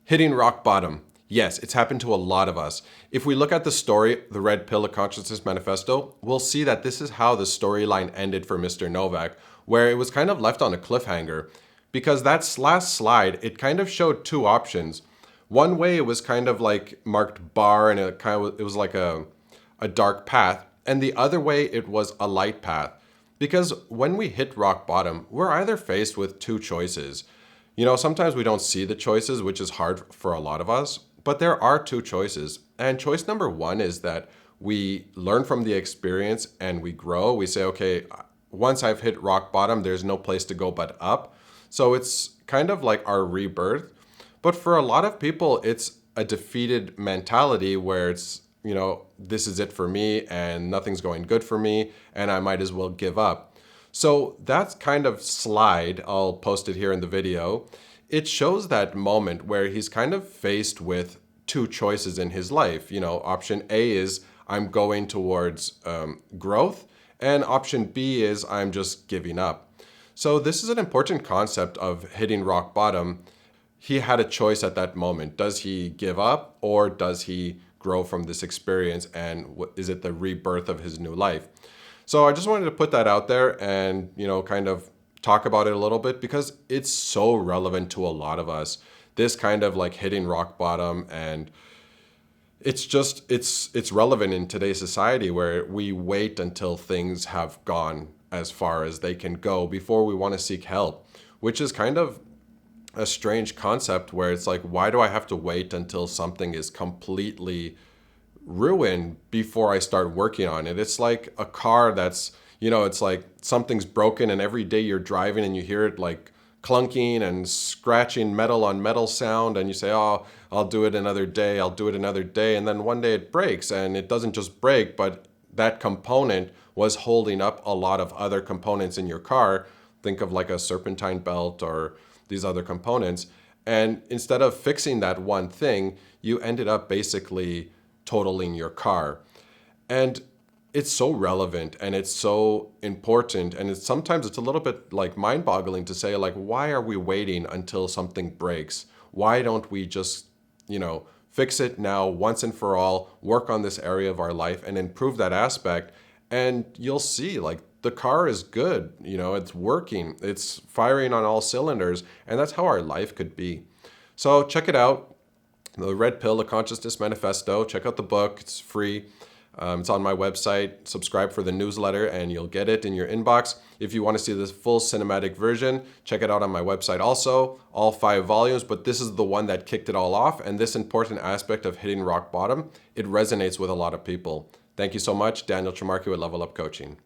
Hitting rock bottom. Yes, it's happened to a lot of us. If we look at the story, The Red Pill, A Consciousness Manifesto, we'll see that this is how the storyline ended for Mr. Novak, where it was kind of left on a cliffhanger. Because that last slide, it kind of showed two options. One way it was kind of like marked bar and it was like a dark path. And the other way it was a light path. Because when we hit rock bottom, we're either faced with two choices. Sometimes we don't see the choices, which is hard for a lot of us, but there are two choices. And choice number one is that we learn from the experience and we grow. We say, okay, once I've hit rock bottom, there's no place to go but up. So it's kind of like our rebirth. But for a lot of people, it's a defeated mentality where it's, this is it for me and nothing's going good for me and I might as well give up. So that kind of slide, I'll post it here in the video, it shows that moment where he's kind of faced with two choices in his life. Option A is I'm going towards growth, and option B is I'm just giving up. So this is an important concept of hitting rock bottom. He had a choice at that moment. Does he give up or does he grow from this experience, and is it the rebirth of his new life? So I just wanted to put that out there and, kind of talk about it a little bit because it's so relevant to a lot of us. This kind of like hitting rock bottom, and it's relevant in today's society where we wait until things have gone as far as they can go before we want to seek help, which is kind of a strange concept where it's like, why do I have to wait until something is completely ruined before I start working on it? It's like a car that's, it's like something's broken and every day you're driving and you hear it like clunking and scratching metal on metal sound and you say, oh, I'll do it another day. And then one day it breaks, and it doesn't just break, but that component was holding up a lot of other components in your car. Think of like a serpentine belt or these other components. And instead of fixing that one thing, you ended up basically totaling your car. And it's so relevant and it's so important, and sometimes it's a little bit like mind-boggling to say, like, why are we waiting until something breaks? Why don't we just, fix it now once and for all, work on this area of our life and improve that aspect, and you'll see like the car is good, it's working, it's firing on all cylinders, and that's how our life could be. So check it out. The Red Pill, A Consciousness Manifesto. Check out the book. It's free. It's on my website. Subscribe for the newsletter and you'll get it in your inbox. If you want to see the full cinematic version, check it out on my website also. All 5 volumes, but this is the one that kicked it all off. And this important aspect of hitting rock bottom, it resonates with a lot of people. Thank you so much. Daniel Tremarchi with Level Up Coaching.